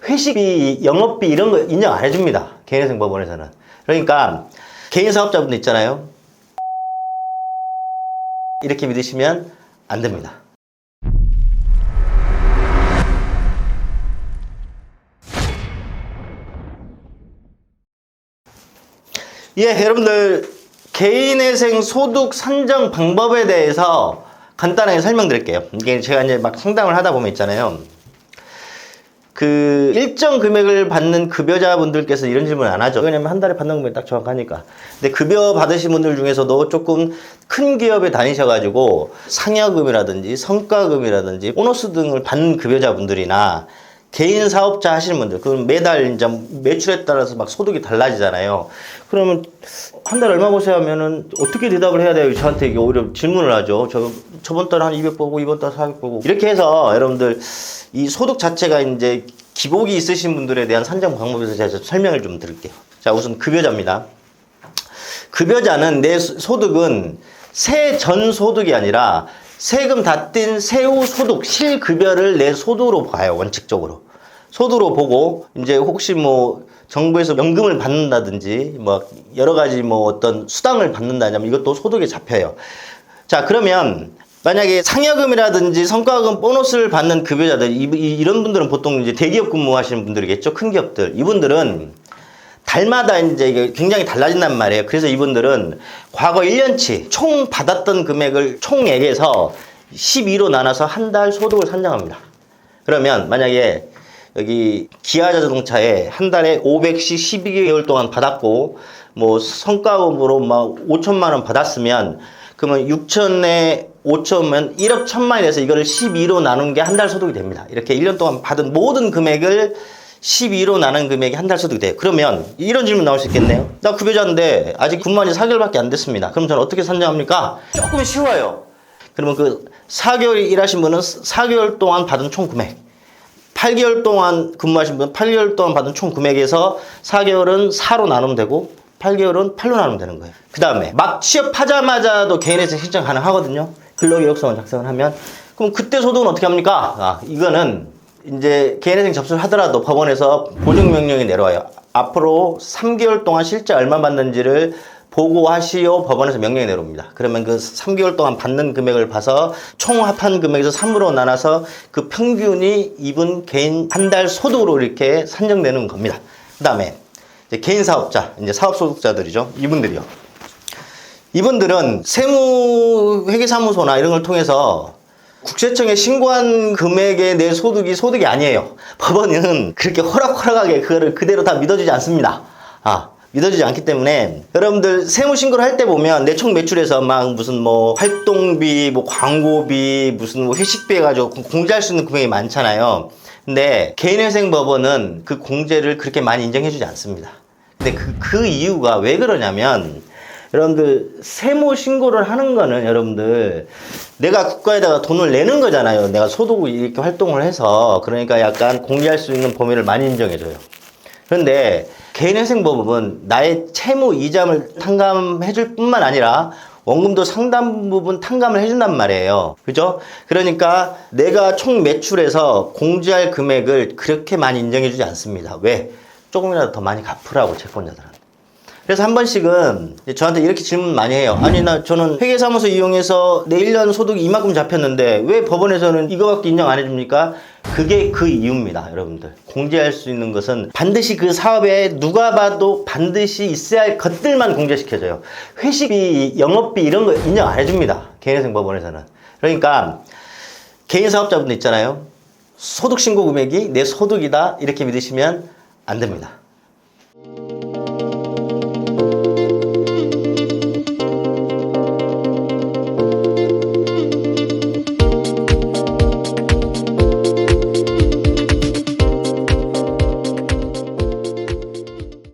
회식비, 영업비 이런 거 인정 안 해줍니다. 개인회생 법원에서는. 그러니까 개인 사업자분들 있잖아요. 이렇게 믿으시면 안 됩니다. 예, 여러분들 개인회생 소득 산정 방법에 대해서 간단하게 설명드릴게요. 이게 제가 이제 막 상담을 하다 보면 있잖아요. 그 일정 금액을 받는 급여자분들께서 이런 질문을 안 하죠. 왜냐면 한 달에 받는 금액이 딱 정확하니까. 근데 급여 받으신 분들 중에서도 조금 큰 기업에 다니셔가지고 상여금이라든지 성과금이라든지 보너스 등을 받는 급여자분들이나 개인 사업자 하시는 분들, 그럼 매달 이제 매출에 따라서 막 소득이 달라지잖아요. 그러면 한 달 얼마 보세요 하면은 어떻게 대답을 해야 돼요? 저한테 이게 오히려 질문을 하죠. 저번 달에 한 200 보고 이번 달 400 보고 이렇게 해서 여러분들 이 소득 자체가 이제 기복이 있으신 분들에 대한 산정 방법에서 제가 설명을 좀 드릴게요. 자, 우선 급여자입니다. 급여자는 내 소득은 세전 소득이 아니라 세금 다 뗀 세후 소득, 실급여를 내 소득으로 봐요, 원칙적으로. 소득으로 보고, 이제 혹시 뭐, 정부에서 연금을 받는다든지, 뭐, 여러 가지 뭐 어떤 수당을 받는다면 이것도 소득에 잡혀요. 자, 그러면, 만약에 상여금이라든지 성과금 보너스를 받는 급여자들, 이런 분들은 보통 이제 대기업 근무하시는 분들이겠죠? 큰 기업들. 이분들은 달마다 이제 이게 굉장히 달라진단 말이에요. 그래서 이분들은 과거 1년치 총 받았던 금액을 총액에서 12로 나눠서 한 달 소득을 산정합니다. 그러면 만약에 여기 기아자동차에 한 달에 500씩 12개월 동안 받았고 뭐 성과금으로 막 5천만 원 받았으면 그러면 6천에 5천만 1억 1천만이 돼서 이거를 12로 나눈 게 한 달 소득이 됩니다. 이렇게 1년 동안 받은 모든 금액을 12로 나눈 금액이 한 달 소득이 돼요. 그러면 이런 질문 나올 수 있겠네요. 나 급여자인데 아직 근무한 지 4개월밖에 안 됐습니다. 그럼 저는 어떻게 산정합니까? 조금 쉬워요. 그러면 그 4개월 일하신 분은 4개월 동안 받은 총 금액, 8개월 동안 근무하신 분은 8개월 동안 받은 총 금액에서 4개월은 4로 나누면 되고 8개월은 8로 나누면 되는 거예요. 그 다음에 막 취업하자마자도 개인회생 신청 가능하거든요. 근로계획서만 작성을 하면. 그럼 그때 소득은 어떻게 합니까? 이거는 이제 개인회생 접수를 하더라도 법원에서 보증명령이 내려와요. 앞으로 3개월 동안 실제 얼마 받는지를 보고하시오 법원에서 명령이 내려옵니다. 그러면 그 3개월 동안 받는 금액을 봐서 총 합한 금액에서 3으로 나눠서 그 평균이 이분 개인 한 달 소득으로 이렇게 산정되는 겁니다. 그 다음에 개인 사업자, 이제 사업소득자들이죠. 이분들은 세무회계사무소나 이런 걸 통해서 국세청에 신고한 금액의 내 소득이 아니에요. 법원은 그렇게 호락호락하게 그거를 그대로 다 믿어주지 않습니다. 믿어주지 않기 때문에 여러분들 세무신고를 할 때 보면 내 총 매출에서 막 무슨 뭐 활동비, 뭐 광고비, 무슨 뭐 회식비 해가지고 공제할 수 있는 금액이 많잖아요. 근데 개인회생법원은 그 공제를 그렇게 많이 인정해주지 않습니다. 근데 그 이유가 왜 그러냐면 여러분들 세무신고를 하는 거는 여러분들 내가 국가에다가 돈을 내는 거잖아요. 내가 소득을 이렇게 활동을 해서 그러니까 약간 공개할 수 있는 범위를 많이 인정해줘요. 그런데 개인회생법은 나의 채무 이자를 탕감해줄 뿐만 아니라 원금도 상당 부분 탕감을 해준단 말이에요. 그죠? 그러니까 내가 총 매출에서 공제할 금액을 그렇게 많이 인정해주지 않습니다. 왜? 조금이라도 더 많이 갚으라고 채권자들은. 그래서 한 번씩은 저한테 이렇게 질문 많이 해요. 아니 저는 회계사무소 이용해서 내 1년 소득이 이만큼 잡혔는데 왜 법원에서는 이거밖에 인정 안 해줍니까? 그게 그 이유입니다. 여러분들 공제할 수 있는 것은 반드시 그 사업에 누가 봐도 반드시 있어야 할 것들만 공제시켜줘요. 회식비, 영업비 이런 거 인정 안 해줍니다. 개인회생 법원에서는. 그러니까 개인 사업자분들 있잖아요. 소득신고 금액이 내 소득이다 이렇게 믿으시면 안 됩니다.